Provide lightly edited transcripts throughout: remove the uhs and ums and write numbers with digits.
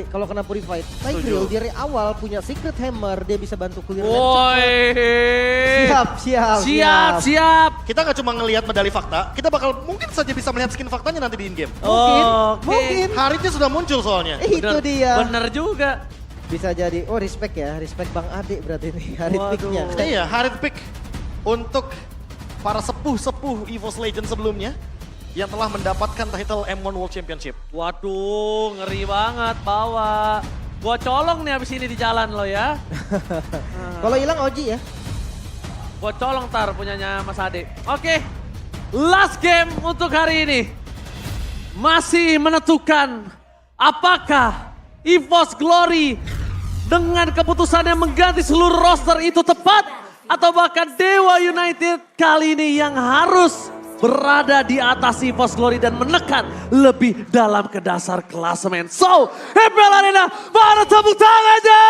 Kalau kena purified, Tigreal dari awal punya secret hammer, dia bisa bantu clear. Woi. Siap. Kita nggak cuma ngelihat medali fakta, kita bakal mungkin saja bisa melihat skin faktanya nanti di in-game. Mungkin. Haritnya sudah muncul soalnya. Itu dia. Bener juga. Bisa jadi, respect ya, respect Bang Ade berarti ini, Harit pick-nya. Iya, Harit pick untuk para sepuh-sepuh EVOS Legends sebelumnya yang telah mendapatkan title M1 World Championship. Waduh, ngeri banget bawa. Gua colong nih abis ini di jalan lo ya. Kalau hilang Oji ya. Gua colong tar punyanya Mas Ade. Oke, last game untuk hari ini. Masih menentukan apakah EVOS Glory dengan keputusannya mengganti seluruh roster itu tepat. Atau bahkan Dewa United kali ini yang harus berada di atas EVOS Glory dan menekan lebih dalam ke dasar klasemen. So, MPL Arena, mana tepuk tangannya?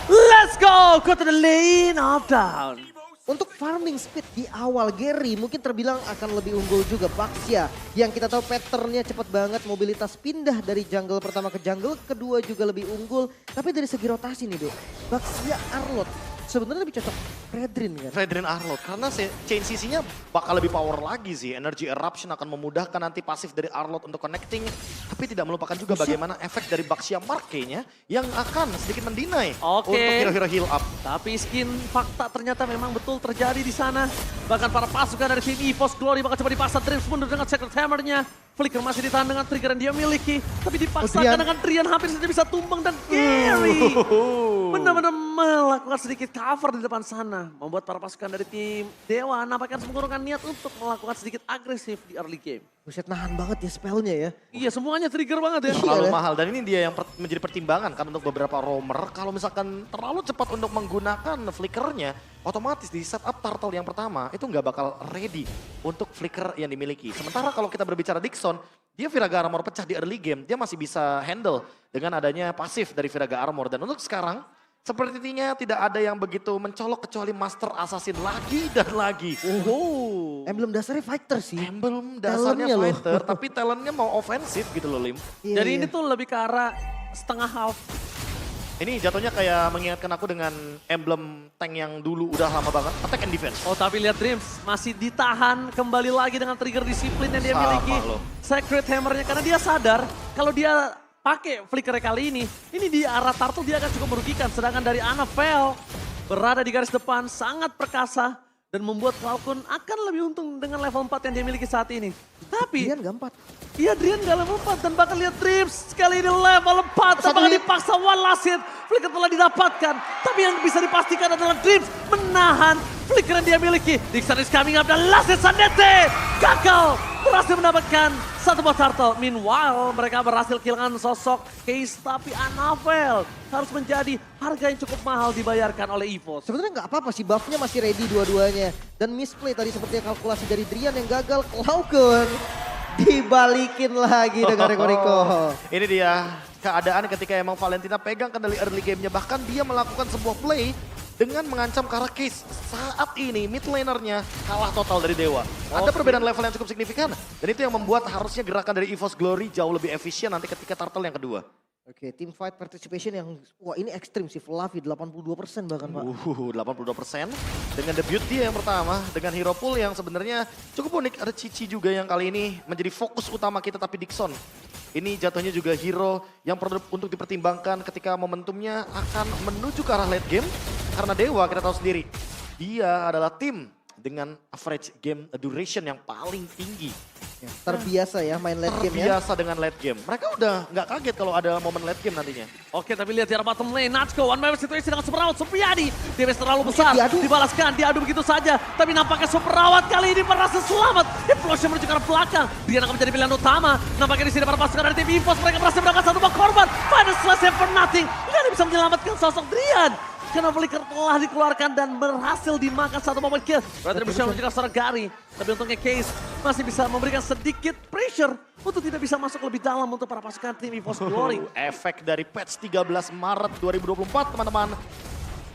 Let's go to the lane of down. Untuk farming speed di awal Gary mungkin terbilang akan lebih unggul juga Baxia. Yang kita tahu patternnya cepat banget, mobilitas pindah dari jungle pertama ke jungle kedua juga lebih unggul. Tapi dari segi rotasi nih Dek, Baxia Arlot sebenarnya lebih cocok Fredrin kan? Fredrin Arlot, karena chain CC-nya bakal lebih power lagi sih. Energy Eruption akan memudahkan nanti pasif dari Arlot untuk connecting. Tapi tidak melupakan juga bagaimana efek dari Baxia Marke-nya yang akan sedikit mendinai untuk hero-hero heal up. Tapi skin fakta ternyata memang betul terjadi di sana. Bahkan para pasukan dari tim EVOS Glory bakal coba dipaksa Dreams mundur dengan Secret Hammer-nya. Flicker masih ditahan dengan trigger yang dia miliki. Tapi dipaksakan dengan Drian hampir saja bisa tumbang dan Gary benar-benar melakukan sedikit cover di depan sana. Membuat para pasukan dari tim Dewa nampaknya harus mengurungkan niat untuk melakukan sedikit agresif di early game. Buset nahan banget ya spellnya ya. Iya semuanya trigger banget ya. Terlalu mahal dan ini dia yang menjadi pertimbangan kan untuk beberapa roamer. Kalau misalkan terlalu cepat untuk menggunakan flickernya, otomatis di setup turtle yang pertama itu nggak bakal ready untuk flicker yang dimiliki. Sementara kalau kita berbicara Dixon, dia Viraga Armor pecah di early game, dia masih bisa handle dengan adanya pasif dari Viraga Armor. Dan untuk sekarang, sepertinya tidak ada yang begitu mencolok kecuali Master Assassin lagi dan lagi. Emblem dasarnya fighter sih. Emblem dasarnya Talentnya fighter, loh. tapi talentnya mau ofensif gitu loh Lim. Iya, Jadi iya. ini tuh lebih ke arah setengah half. Ini jatuhnya kayak mengingatkan aku dengan emblem tank yang dulu udah lama banget, attack and defense. Oh tapi lihat Dreams masih ditahan kembali lagi dengan trigger disiplin yang dia Sama miliki. loh. Secret Hammer-nya karena dia sadar kalau dia pakai flicker kali ini di arah turtle dia akan cukup merugikan. Sedangkan dari Annabelle berada di garis depan sangat perkasa dan membuat Falcon akan lebih untung dengan level 4 yang dia miliki saat ini. Tapi Drian gak 4. iya Drian gak level 4 dan bahkan lihat Dreams sekali ini level 4 apakah dipaksa one last hit. Flicker telah didapatkan tapi yang bisa dipastikan adalah Dreams menahan flicker yang dia miliki. Dixon is coming up dan last hit Sanete gagal berhasil mendapatkan satu buah turtle. Meanwhile mereka berhasil kehilangan sosok Case tapi Annabelle harus menjadi harga yang cukup mahal dibayarkan oleh EVOS. Sebenarnya nggak apa-apa sih, buffnya masih ready dua-duanya. Dan misplay tadi seperti kalkulasi dari Drian yang gagal. Klauken dibalikin lagi dengan Reko. Ini dia keadaan ketika emang Valentina pegang kendali early game-nya. Bahkan dia melakukan sebuah play dengan mengancam ke arah Case. Saat ini mid laner-nya kalah total dari Dewa. Ada perbedaan level yang cukup signifikan. Dan itu yang membuat harusnya gerakan dari EVOS Glory jauh lebih efisien nanti ketika turtle yang kedua. Oke, team fight participation yang, wah ini ekstrim sih, Fluffy 82% bahkan Pak. 82% dengan debut dia yang pertama dengan hero pool yang sebenarnya cukup unik. Ada Cici juga yang kali ini menjadi fokus utama kita tapi Dixon. Ini jatuhnya juga hero yang perlu untuk dipertimbangkan ketika momentumnya akan menuju ke arah late game. Karena Dewa kita tahu sendiri, dia adalah tim dengan average game duration yang paling tinggi. Ya, terbiasa ya main late game ya. Terbiasa dengan late game. Mereka udah nggak kaget kalau ada momen late game nantinya. Oke tapi lihat di arah bottom lane, Natsuko one by one situation dengan Superawat, Supriyadi. Damage terlalu besar, dibalaskan, diadu begitu saja. Tapi nampaknya Superawat kali ini berhasil selamat. Implosion menuju ke arah belakang. Dia akan menjadi pilihan utama. Nampaknya di sini para pasukan dari tim EVOS mereka berhasil mendapatkan satu buah korban. Final slash for nothing. Nggak ada bisa menyelamatkan sosok Drian. Karena flicker telah dikeluarkan dan berhasil dimakan satu momen kill. Berarti berusaha menuju ke seorang Gary. Tapi untungnya Case masih bisa memberikan sedikit pressure untuk tidak bisa masuk lebih dalam untuk para pasukan tim EVOS Glory. Efek dari patch 13 Maret 2024 teman-teman.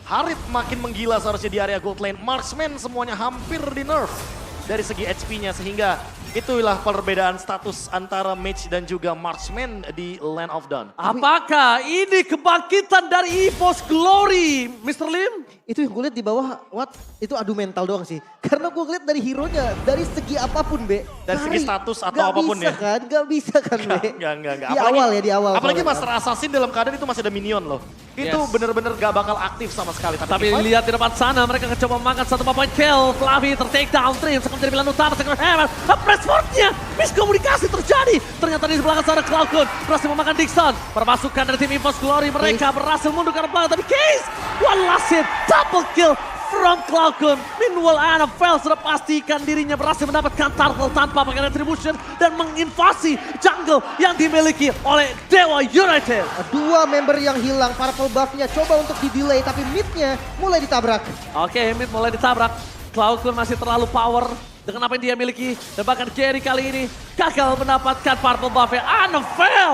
Harit makin menggila seharusnya di area gold lane. Marksman semuanya hampir di nerf dari segi HP-nya sehingga Itulah perbedaan status antara Mage dan juga Marksman di Land of Dawn. Apakah ini kebangkitan dari EVOS Glory, Mr. Lim? Itu yang gue lihat di bawah, itu adu mental doang sih. Karena gue lihat dari hero-nya, dari segi apapun, Be. Dari segi status atau apapun ya? Gak bisa kan, Be. Enggak. Di awal ya, di awal. Apalagi Master Assassin dalam keadaan itu masih ada minion loh. Itu Yes. bener-bener gak bakal aktif sama sekali. Tapi lihat di depan sana, mereka coba makan satu point kill. Flavi ter-take down, Trim sekarang menjadi pilihan utama. Second Hammer, Pressforce-nya, miskomunikasi terjadi. Ternyata di belakang sana Cloud9 berhasil memakan Dixon. Permasukan dari tim EVOS Glory, mereka berhasil mundur ke arah belakang. Tapi Case, one last hit, double kill from Cloud9. Meanwhile, NFL sudah pastikan dirinya berhasil mendapatkan turtle tanpa pakai retribution dan menginvasi jungle yang dimiliki oleh Dewa United. Dua member yang hilang, purple buff-nya coba untuk di-delay, tapi mid-nya mulai ditabrak. Oke, mid mulai ditabrak. Cloud9 masih terlalu power dengan apa yang dia miliki. Dan bahkan Jerry kali ini gagal mendapatkan purple buff-nya. NFL,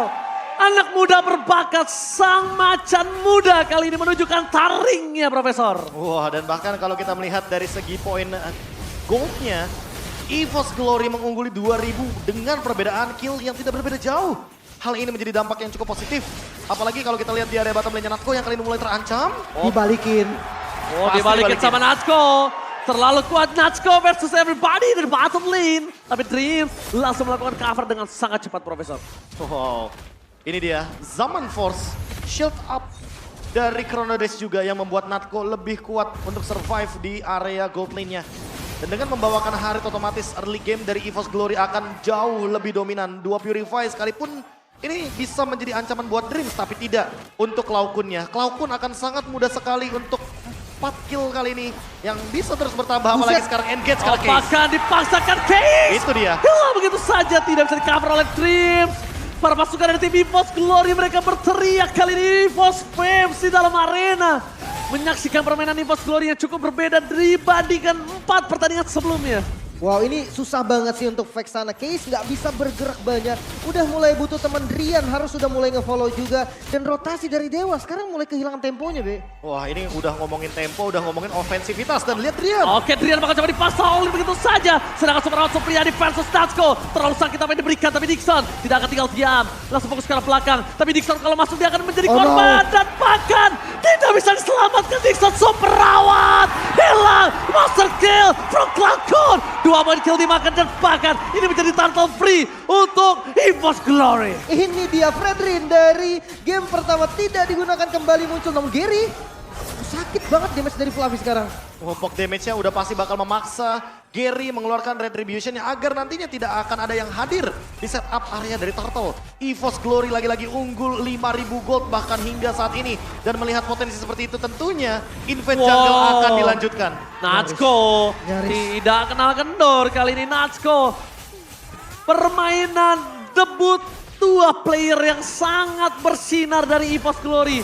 anak muda berbakat, sang macan muda kali ini menunjukkan taringnya, Profesor. Wah, dan bahkan kalau kita melihat dari segi poin goldnya, EVOS Glory mengungguli 2000 dengan perbedaan kill yang tidak berbeda jauh. Hal ini menjadi dampak yang cukup positif. Apalagi kalau kita lihat di area bottom lane-nya Natko yang kali ini mulai terancam. Dibalikin. Oh, Pasti dibalikin dibalikin. sama Natsko. Terlalu kuat Natsko versus everybody dari bottom lane. Tapi Dreams langsung melakukan cover dengan sangat cepat, Profesor. Wow, ini dia Zaman Force shield up dari Chrono Dash juga yang membuat Natko lebih kuat untuk survive di area gold lane-nya. Dan dengan membawakan Harit otomatis early game dari EVOS Glory akan jauh lebih dominan. Dua Purify sekalipun ini bisa menjadi ancaman buat Dreams, tapi tidak untuk Cloud9-nya. Cloud9 akan sangat mudah sekali untuk 4 kill kali ini yang bisa terus bertambah, apalagi sekarang engage kali Case. Apakah dipaksakan Case? Itu dia. Hilang begitu saja, tidak bisa di-cover oleh Dreams. Para pasukan dari tim EVOS Glory mereka berteriak kali ini EVOS Fames di dalam arena. Menyaksikan permainan EVOS Glory yang cukup berbeda dibandingkan 4 pertandingan sebelumnya. Wow, ini susah banget sih untuk fake sana. Case nggak bisa bergerak banyak. Udah mulai butuh teman Drian, harus sudah mulai nge-follow juga. Dan rotasi dari Dewa sekarang mulai kehilangan temponya, Be. Wah, ini udah ngomongin tempo, udah ngomongin ofensivitas, dan lihat Drian. Oke, Drian bakal coba dipasang oleh begitu saja. Sedangkan Superround Supriyadi versus Natsko. Terlalu sakit apa yang diberikan, tapi Dixon tidak akan tinggal diam. Langsung fokus ke arah belakang. Tapi Dixon kalau masuk dia akan menjadi korban. Dan bahkan tidak bisa diselamatkan Dixon. Superrawat hilang. Monster kill from Cloud9. 2 poin kill dimakan dan bahkan ini menjadi turtle free untuk EVOS Glory. Ini dia Fredrin dari game pertama tidak digunakan kembali muncul. Namun Gary, sakit banget damage dari Flavi sekarang. Pok damage-nya udah pasti bakal memaksa Gary mengeluarkan retribution agar nantinya tidak akan ada yang hadir di setup area dari Turtle. EVOS Glory lagi-lagi unggul 5.000 gold bahkan hingga saat ini. Dan melihat potensi seperti itu tentunya Invade Jungle akan dilanjutkan. Natsko Nyaris. tidak kenal kendor kali ini Natsko. Permainan debut dua player yang sangat bersinar dari EVOS Glory.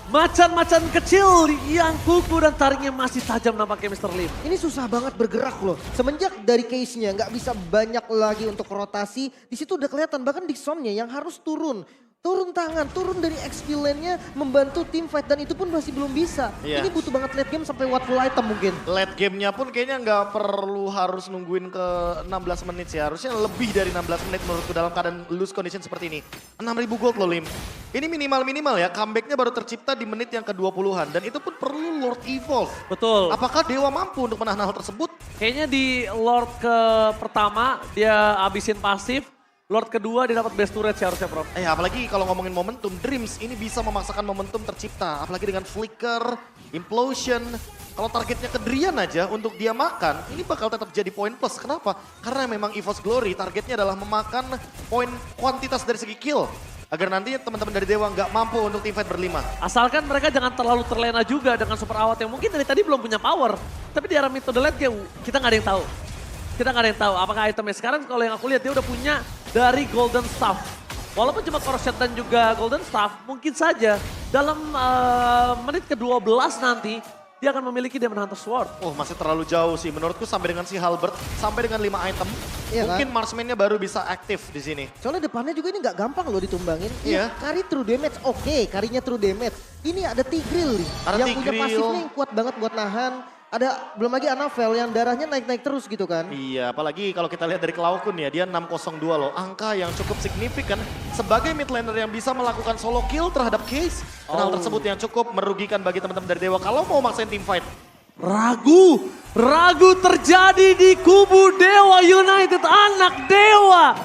Macan-macan kecil yang kuku dan taringnya masih tajam nampaknya Mr. Lim. Ini susah banget bergerak loh. Semenjak dari case-nya nggak bisa banyak lagi untuk rotasi. Di situ udah kelihatan bahkan Dixon-nya yang harus turun tangan, turun dari XP lane-nya membantu tim fight dan itu pun masih belum bisa. Iya. Ini butuh banget late game sampai full item mungkin. Late game-nya pun kayaknya nggak perlu harus nungguin ke 16 menit sih. Harusnya lebih dari 16 menit menurutku dalam keadaan loose condition seperti ini. 6.000 gold loh Lim. Ini minimal-minimal ya, comeback-nya baru tercipta di menit yang ke-20-an. Dan itu pun perlu Lord Evolve. Betul. Apakah Dewa mampu untuk menahan hal tersebut? Kayaknya di Lord ke pertama dia abisin pasif. Lord kedua dia dapat best turret sih harusnya Prof. Apalagi kalau ngomongin momentum, Dreams ini bisa memaksakan momentum tercipta. Apalagi dengan Flicker, Implosion. Kalau targetnya ke Drian aja untuk dia makan, ini bakal tetap jadi poin plus. Kenapa? Karena memang EVOS Glory targetnya adalah memakan poin kuantitas dari segi kill. Agar nantinya teman-teman dari Dewa nggak mampu untuk teamfight berlima. Asalkan mereka jangan terlalu terlena juga dengan super awat yang mungkin dari tadi belum punya power. Tapi di arah mid to the late game kita nggak ada yang tahu. Kita nggak ada yang tahu apakah itemnya. Sekarang kalau yang aku lihat dia udah punya dari Golden Staff. Walaupun cuma Corset dan juga Golden Staff, mungkin saja dalam menit ke-12 nanti dia akan memiliki Demon Hunter Sword. Oh masih terlalu jauh sih menurutku sampai dengan si Halberd, sampai dengan 5 item. Iya Mungkin kan? marksman-nya baru bisa aktif di sini. Soalnya depannya juga ini nggak gampang loh ditumbangin. Iya. Kari true damage, oke, karinya true damage. Ini ada Tigreal nih, Ada yang punya Tigreal. pasifnya yang kuat banget buat nahan. belum lagi Anavel yang darahnya naik-naik terus gitu kan. Iya, apalagi kalau kita lihat dari Klaukun ya, dia 602 loh. Angka yang cukup signifikan sebagai mid laner yang bisa melakukan solo kill terhadap Case. Hal tersebut yang cukup merugikan bagi teman-teman dari Dewa kalau mau maksain team fight. Ragu terjadi di kubu Dewa United, anak Dewa.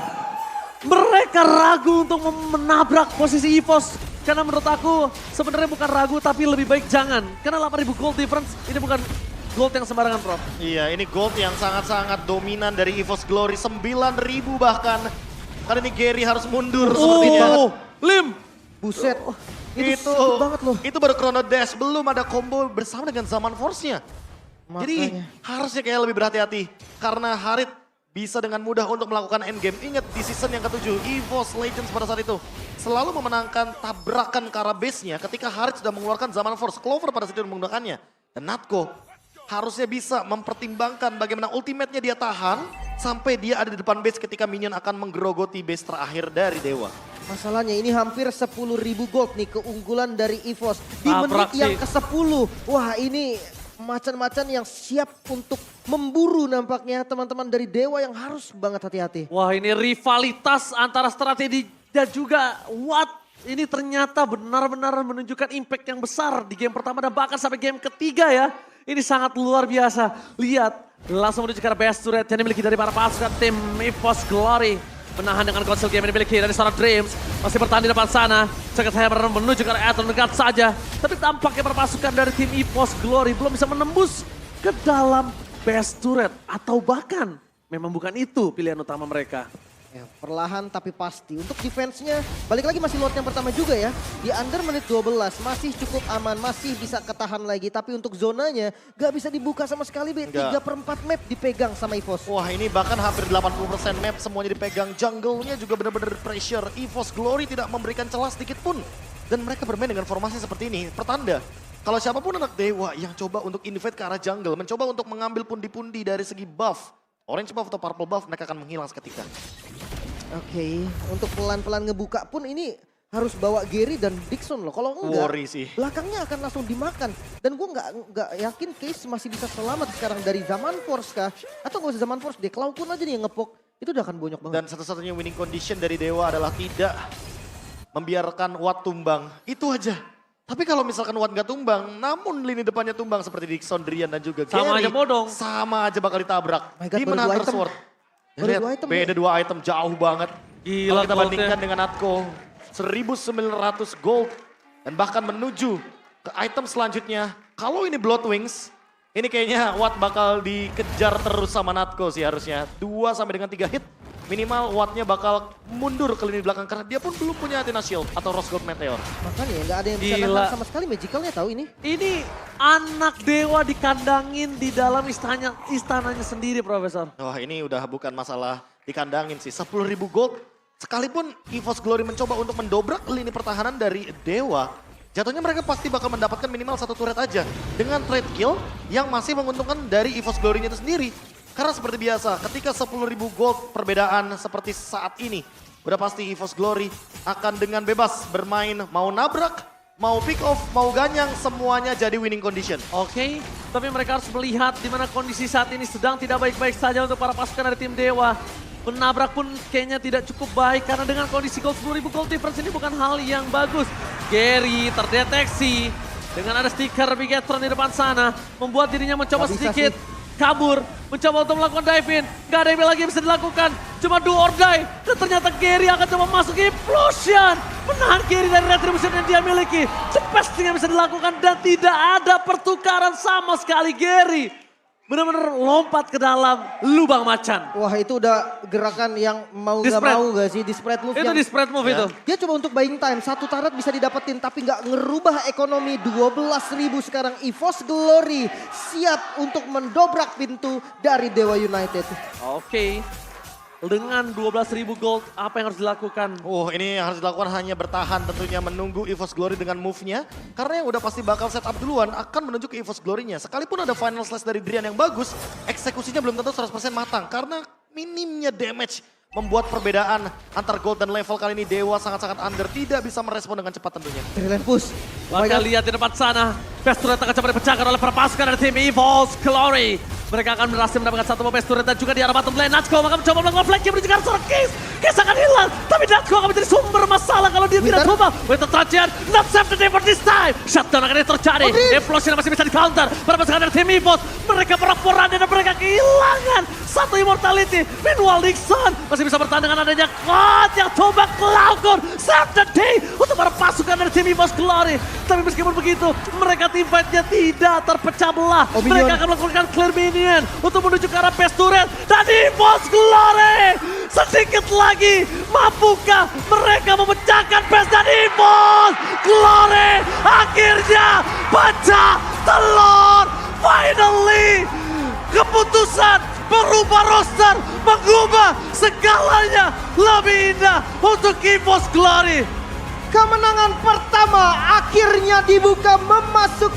Mereka ragu untuk menabrak posisi EVOS. Karena menurut aku sebenarnya bukan ragu tapi lebih baik jangan. Karena 8.000 gold difference ini bukan gold yang sembarangan, Prof. Iya, ini gold yang sangat-sangat dominan dari EVOS Glory. 9.000 bahkan. Kali ini Gary harus mundur sepertinya. Lim. Buset. Itu sakit banget loh. Itu baru Chrono Dash, belum ada combo bersama dengan Zaman Force-nya. Jadi harusnya kayak lebih berhati-hati. Karena Harit bisa dengan mudah untuk melakukan endgame. Ingat di season yang ke-7, EVOS Legends pada saat itu selalu memenangkan tabrakan ke arah base-nya ketika Harit sudah mengeluarkan Zaman Force. Clover pada saat itu menggunakannya. Dan Natko harusnya bisa mempertimbangkan bagaimana ultimate-nya dia tahan sampai dia ada di depan base ketika minion akan menggerogoti base terakhir dari Dewa. Masalahnya ini hampir 10.000 gold nih keunggulan dari EVOS. Di Tabrak menit yang sih. ke-10. Wah ini macan-macan yang siap untuk memburu nampaknya teman-teman dari Dewa yang harus banget hati-hati. Wah, ini rivalitas antara strategi dan juga Watt. Ini ternyata benar-benar menunjukkan impact yang besar di game pertama dan bahkan sampai game ketiga ya. Ini sangat luar biasa. Lihat, langsung menuju ke arah best turret yang dimiliki dari para pasukan tim EVOS Glory. Menahan dengan konsol game yang dimiliki dari Star Dreams. Masih bertahan di depan sana. Jagat Hammer menuju ke arah Atom dekat saja. Tapi tampaknya para pasukan dari tim EVOS Glory belum bisa menembus ke dalam best turret. Atau bahkan memang bukan itu pilihan utama mereka. Ya, perlahan tapi pasti. Untuk defense-nya balik lagi masih lot yang pertama juga ya. Di under menit 12 masih cukup aman, masih bisa ketahan lagi. Tapi untuk zonanya gak bisa dibuka sama sekali. 3/4 map dipegang sama EVOS. Wah ini bahkan hampir 80% map semuanya dipegang. Jungle-nya juga benar-benar pressure. EVOS Glory tidak memberikan celah sedikit pun. Dan mereka bermain dengan formasi seperti ini. Pertanda kalau siapapun anak Dewa yang coba untuk invade ke arah jungle. Mencoba untuk mengambil pundi-pundi dari segi buff. Orange buff atau purple buff mereka akan menghilang seketika. Oke, untuk pelan-pelan ngebuka pun ini harus bawa Gary dan Dixon loh. Kalau enggak, Worry sih. belakangnya akan langsung dimakan. Dan gue nggak yakin Case masih bisa selamat sekarang dari Zaman Force kah? Atau nggak usah Zaman Force deh, Klaukun aja nih yang ngepok. Itu udah akan bonyok banget. Dan satu-satunya winning condition dari Dewa adalah tidak membiarkan Watt tumbang. Itu aja. Tapi kalau misalkan Watt nggak tumbang, namun lini depannya tumbang seperti Dixon, Drian dan juga Sama Gary. aja bodong. Sama aja bakal ditabrak. My God, Di baru Hunter 2 item. Sword. Baru Lihat, 2 item beda 2 item jauh banget. Gila Kalau kita goldnya. bandingkan dengan Natko, 1.900 gold. Dan bahkan menuju ke item selanjutnya. Kalau ini Blood Wings, ini kayaknya Watt bakal dikejar terus sama Natko sih harusnya. 2 sampai dengan 3 hit. Minimal Wattnya bakal mundur ke lini belakang karena dia pun belum punya Athena Shield atau Rose Gold Meteor. Makanya nggak ada yang bisa Gila. nahan sama sekali Magicalnya tahu ini. Ini anak Dewa dikandangin di dalam istananya sendiri, Profesor. Wah ini udah bukan masalah dikandangin sih. 10.000 gold. Sekalipun EVOS Glory mencoba untuk mendobrak lini pertahanan dari Dewa. Jatuhnya mereka pasti bakal mendapatkan minimal 1 turret aja. Dengan trade kill yang masih menguntungkan dari EVOS Glory-nya itu sendiri. Karena seperti biasa ketika 10.000 gold perbedaan seperti saat ini. Udah pasti EVOS Glory akan dengan bebas bermain mau nabrak, mau pick off, mau ganyang semuanya jadi winning condition. Oke, tapi mereka harus melihat di mana kondisi saat ini sedang tidak baik-baik saja untuk para pasukan dari tim Dewa. Menabrak pun kayaknya tidak cukup baik karena dengan kondisi gold 10.000 gold difference ini bukan hal yang bagus. Gary terdeteksi dengan ada stiker Bigetron di depan sana. Membuat dirinya mencoba Nggak bisa sedikit kabur. Mencoba untuk melakukan dive-in. Gak ada yang lagi yang bisa dilakukan. Cuma do or die. Dan ternyata Gary akan coba masuk implosion. Menahan Gary dari retribution yang dia miliki. Cepet yang bisa dilakukan dan tidak ada pertukaran sama sekali Gary. Benar-benar lompat ke dalam lubang macan. Wah itu udah gerakan yang mau Di nggak spread. mau gak sih di spread move Itu yang di spread move Ya. itu. dia coba untuk buying time, 1 turret bisa didapetin tapi nggak ngerubah ekonomi. 12.000 sekarang EVOS Glory siap untuk mendobrak pintu dari Dewa United. Oke. Dengan 12.000 gold, apa yang harus dilakukan? Ini yang harus dilakukan hanya bertahan tentunya menunggu EVOS Glory dengan move-nya. Karena yang udah pasti bakal setup duluan akan menuju ke EVOS Glory-nya. Sekalipun ada final slash dari Drian yang bagus, eksekusinya belum tentu 100% matang. Karena minimnya damage membuat perbedaan antar gold dan level kali ini. Dewa sangat-sangat under, tidak bisa merespon dengan cepat tentunya. Dari lane push. Maka lihat di depan sana, Best Turret akan coba dipecahkan oleh para pasukan dari tim Evil's Glory. Mereka akan berhasil mendapatkan satu Best Turret dan juga di arah bottom lane. Natsuko maka mencoba melakukan flank menuju ke arah seorang Kiss. Kiss akan hilang, tapi Natsuko akan menjadi sumber masalah kalau dia tidak coba. Winter Trajan, not save the day for this time. Shutdown akan terjadi, Implosion masih bisa di counter. Para pasukan dari tim Evil's, mereka berporan dan mereka kehilangan satu immortality. Meanwhile Nixon masih bisa bertahan dengan adanya God yang coba melakukan save the day untuk para pasukan dari tim Evil's Glory. Tapi meskipun begitu, mereka team fight-nya tidak terpecah belah. Mereka akan melakukan clear minion untuk menuju ke arah Best Turret. Dan Evil's Glory sedikit lagi, mampukah mereka memecahkan Best dan Evil's Glory akhirnya pecah telur. Finally, keputusan berubah roster, mengubah segalanya lebih indah untuk Evil's Glory. Kemenangan pertama akhirnya dibuka memasuk